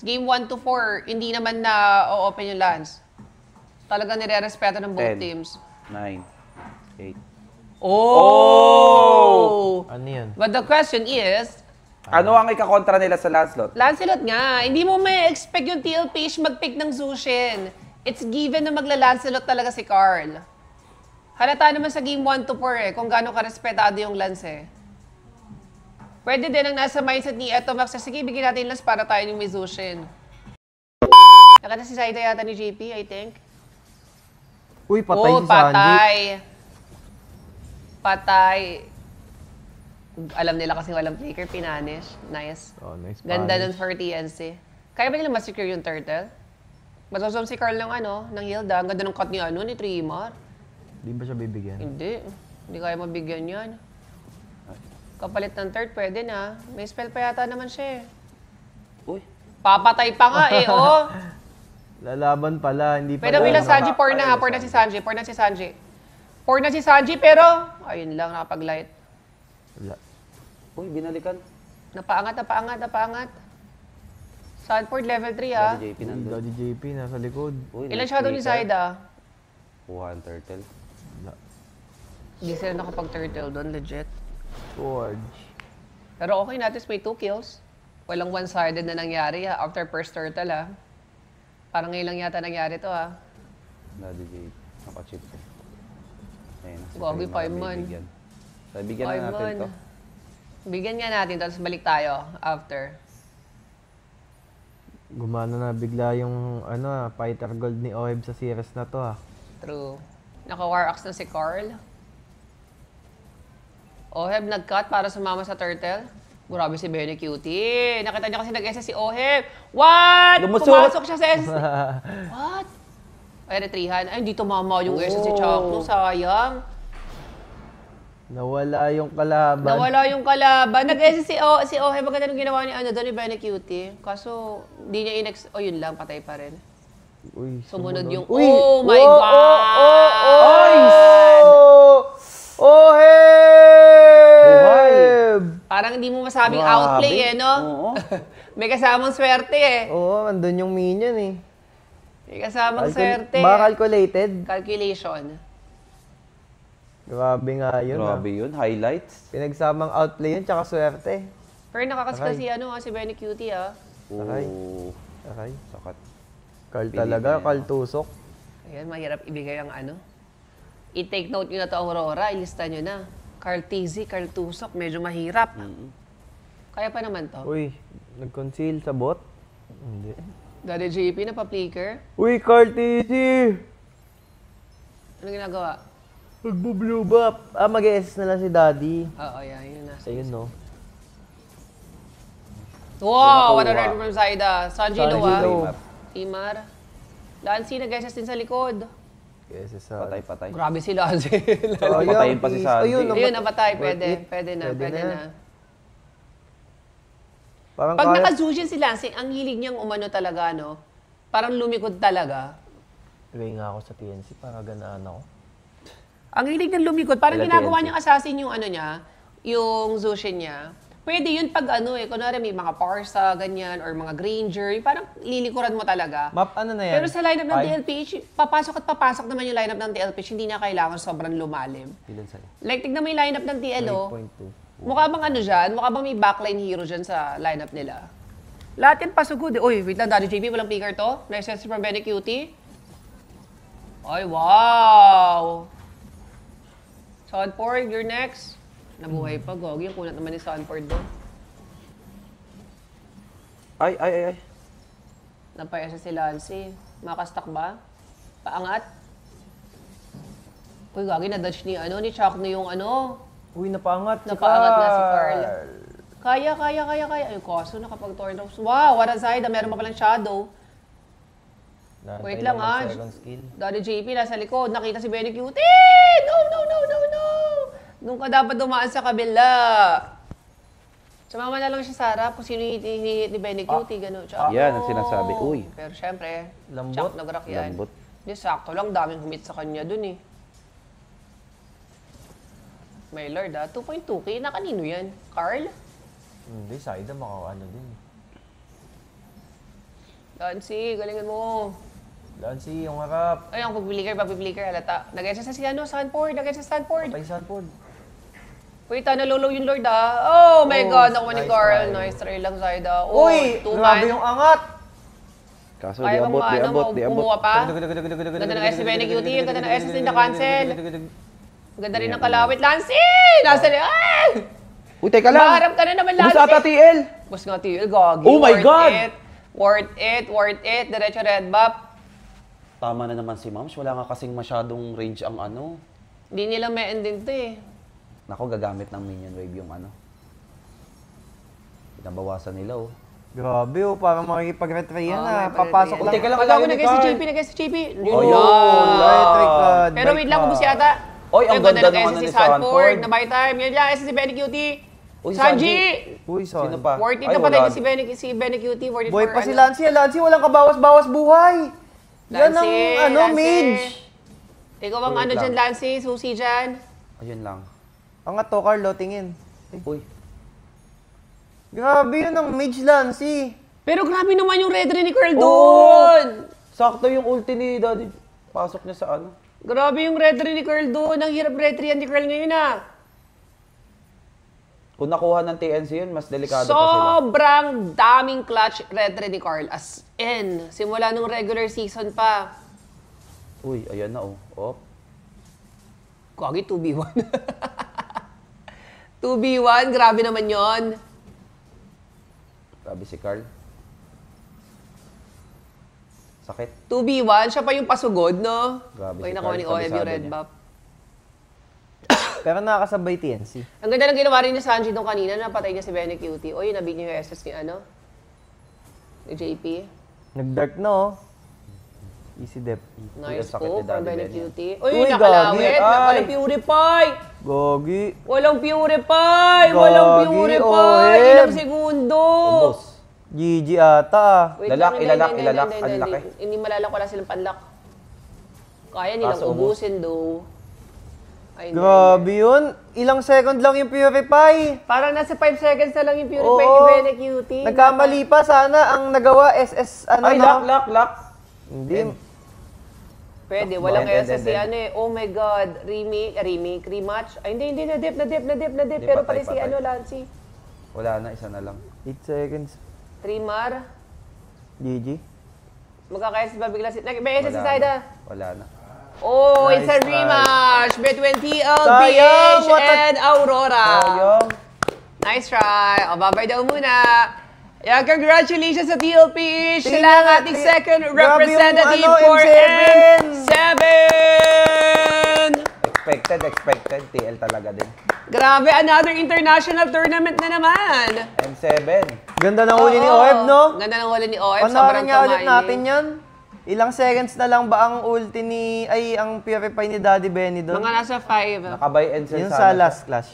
Game 1 to 4, hindi naman na o-open yung lands. Talaga nire-respeto ng both 10, teams. 9, 8. Oh! Ano yun? But the question is, Ano ang ikakontra nila sa Lancelot? Lancelot nga, hindi mo may expect yung TL Page mag-pick ng Zushin. It's given na magla-Lancelot talaga si Carl. Halata naman sa game 1 to 4 kung gaano karespetado yung Lance Pwede din ang nasa mindset ni Etomax na sige, bigyan natin Lance para tayo yung may Zushin. Nakita si Zaida yata ni JP, I think. Uy, patay si Sanji. patay. Patay. Alam nila kasi walang flicker, pinanish. Nice. Oh, nice Ganda punish. nun for TNC. Kaya ba nila ma-secure yung turtle? Masosome si Carl ng Hilda. Ang ganda ng cut ni Trimar. Di ba siya bibigyan? Hindi. Hindi kaya mabigyan yan. Kapalit ng third, pwede na. May spell pa yata naman siya Uy. Papatay pa nga oh. Lalaban pala, hindi pa. Pero bilang Sanji, pour na si Sanji. Pour na si Sanji, pero ayun lang, nakapag-light. Wala. Uy, binalikan. Napaangat. Sanford level 3 ah. Daddy JP nandun. Daddy JP, nasa likod. Uy, Ilan nice shadow ni flicker. Zaida? Kuha ang turtle. Wala. Hindi sila nakapag-turtle doon, legit. Forge. Pero okay natin, may 2 kills. Walang one-sided na nangyari after first turtle ah. Parang ngayon lang yata nangyari to ah. Daddy JP. Nakachip ko. Ayun, si Gogi, Prima 5 man. bibigyan. So, bigyan na natin to. Bigyan nga natin, tapos balik tayo after. Gumana na bigla yung fighter gold ni Oheb sa series na to True. Naka-war axe na si Carl. Oheb nag-cut para sumama sa turtle. Grabe si Benny Cutie. Nakita niya kasi nag-SS si Oheb. What? Lumusot! Pumasok siya sa SS. What? Ay, retrihan. Ay, hindi tumama yung SS si Chakno. Sayang. Nawala yung kalaban. Nag-SS si Oheb. Maganda nung ginawa ni doon ni Benny Cutie. Kaso, hindi niya yun lang, patay pa rin. Uy, Sumunod yung, Uy! oh my God! Oheb! Parang hindi mo masabing Grabe. outplay no? Oo. May kasamang swerte Oo, andun yung minion May kasamang swerte. Ba calculated? Calculation. Grabe nga yun. Grabe yun. Highlights. Pinagsamang outplay yun, tsaka swerte. Pero nakakasika si Benny Cutie Sakay. Oo. Okay. Sakat. Carl Pinili talaga, niya. Carl tusok. Ayan, mahirap ibigay ang I-take note nyo na to, Aurora. Ilista nyo na. Carl TZ, Carl Tusok, medyo mahirap. Kaya pa naman to. Uy, nag-conceal sa bot? Hindi. Daddy JP na pa-flicker. Uy, Carl TZ! Ano ginagawa? Nagbo-blue buff. Mag-SS na lang si Daddy. Oo, yan. Yun na. Ayun, no? Wow! What a Nakuha. ride from Zaida. Sanji Sanji Loa. Low. Timar. Lancy, nag-SS din sa likod. SS sa... Patay. Grabe si Lancy. Patayin pa si Sanji. Ayun, napatay. Pwede. Worth it. Pwede na. Parang Pag kaya... naka-Zushin si Lancy, ang hilig niyang umano talaga, Parang lumikod talaga. Lagay nga ako sa TNC para ganaan ako. Ang hilig niyang lumikod. Parang Kailan ginagawa TNC? niyang assassin yung yung Zushin niya. Pwede yun pag kunwari may mga Parsa, ganyan, or mga Granger, yung parang lilikuran mo talaga. Map ano na yan? Pero sa lineup ng 5? DLPH, papasok naman yung lineup ng DLPH, hindi na kailangan sobrang lumalim. Ilan sa'yo? Like, tignan mo yung lineup ng TLO. 8.2. Mukha bang dyan? Mukha bang may backline hero dyan sa lineup nila? Lahat yan pasugod. Uy, wait lang, Daddy JP, walang picker to. Nice sense from Benny Cutie. Ay, wow! Sunford, you're next. Nabuhay pa, Gogi. Yung kunat naman ni Sunford doon. Ay. Napayasa si Lancy. Makastak ba? Paangat? Uy, Gogi, na-dodge ni Chuck na yung Uy, napaangat si Napaangat na si Carl. Kaya. Ay, kaso nakapag-turn off. Wow, what a side. Meron pa palang shadow. Naantay Wait lang, ng ah. second skill. Daddy JP nasa likod. Nakita si Benny Cutie! No! Doon ka dapat dumaan sa kabila. Sumama na lang siya sa harap kung sino hihit ni Benny Cutie. Gano'n. Yan ang sinasabi. Uy. Pero syempre, Lambot. Chuck nag-rock yan. Lambot. Di, sakto lang. Daming humit sa kanya dun My lord 2.2K. Na kanino yan? Carl? Hindi, Saida din. Lancy, galingan mo. Lancy, yung harap. Ay, ang pag-flicker, halata. Nag-edge sa si ano, Stanford, nag-edge sa Stanford. Patay Sanford. Wait, nalolo yung Lord Oh my Oh, God, nakuha ni nice Carl. try. Nice try lang, Zaida. Oh, Uy! two Grabe man. yung angat! Kaso Kaya di bang abot, di abot, di abot. kumuha pa? Ganda ng SC Benny Cutie, ang ganda ng SC na cancel. Ganda rin ng kalawit. Lancy! Nasa rin. Ay! Uy, teka lang! Maharap ka na naman, Ubus Lancy. ata TL! Bus nga, TL, gagi. Oh my God! Worth it. Diretso red buff. Tama na naman si Mams, wala nga kasing masyadong range ang ano. Hindi nila may din to eh. Nako, gagamit ng minion wave yung ano. Pinabawasan nila oh. Grabe oh, parang makikipag-retry yan Oo, ah. may Papasok pag-retry lang. Teka lang, Pag ako kalayo ni nag-SC Carl. JP, nag-SC JP. Oh, Yun yun. lang. Electric card. Pero wait lang, ubus yata. Oy, ang Yung ganda ng ng ano SC ni Sanford. Sanford. Na buy time. Yan lang, SC Benny Cutie. Uy, Sanji! Uy, son. Sino pa? Worth it Ay, na patay wala. na si Benny Cutie. Worth it Boy for pa si ano. Lancy. Lancy, walang kabawas-bawas buhay. Yan ang Lancy, ano, Lancy. mage. Ikaw ang Wait ano lang. dyan, Lancy, susi dyan. Ayun lang. Angat to, Carlo, tingin. Uy, Grabe yun ang mage Lancy. Pero grabe naman yung red rin ni Curl Oo. doon. sakto yung ulti ni Daddy. Pasok niya sa ano. Grabe yung red rin ni Curl doon. Ang hirap red rin ni Curl ngayon ah. Kung nakuha ng TNC yun, mas delikado pa sila. Sobrang daming clutch red rin ni Carl. As in, simula nung regular season pa. Uy, ayan na oh. Oh. Kagi 2v1. 2v1, grabe naman yon. Grabe si Carl. Sakit. 2v1, siya pa yung pasugod, no? Grabe Uy, si nakuha Carl, ni OM yung kabisado red niya. buff. Pero nakakasabay TNC. Ang ganda ng ginawa rin ni Sanji nung kanina, napatay niya si Benny Cutie. Uy, nabig niya yung SS ni ano? Ni JP. Nag-dark na oh. Easy dep. Nice sakit po ni from Daddy Benny Benny. Cutie. Uy, Uy, nakalawit. gagi. Ay. Walang purify. Gogi. Walang purify. Walang Gagi, purify. OM. Ilang segundo. Ubos. GG ata ah. Wait Lalak, lang, hindi, ilalak, hindi, ilalak. hindi, Ang hindi, laki. Hindi malalak, wala silang panlak. Kaya nilang Kaso ubos. ubusin do. Ay, hindi, Grabe hindi. yun. Ilang second lang yung purify. Parang nasa 5 seconds na lang yung purify Oo. ni Benny Cutie. Nagkamali pa sana ang nagawa SS ano Ay, no? lock. Hindi. Pwede, walang End, SS end, end. ano eh. Oh my God, rematch. Ay, hindi, na-dip. Hindi, Pero patay, pala si patay. ano, Lancy. Wala na, isa na lang. 8 seconds. Trimar. GG. Magkaka-SS ba bigla si... May SS si Wala Saida. na. Wala na. Oh, Nice it's a try. rematch between Sayang, TLBH what a- and Aurora. Sayang. Nice try. O, babay daw muna. Yeah, congratulations sa TLPH. Sila ang Tingnan ating natin. second Grabe yung representative ano, for M7. M7. Expected. TL talaga din. Grabe, another international tournament na naman. M7. Ganda ng huli ni Oo. Oeb, no? Ganda ng huli ni Oeb. Panoorin Sobrang nga ulit tumayin. natin yan. Ilang seconds na lang ba ang ulti ni... Ay, ang purify ni Daddy Benny doon? Mga nasa 5. Nakabay and Yun sa last clash.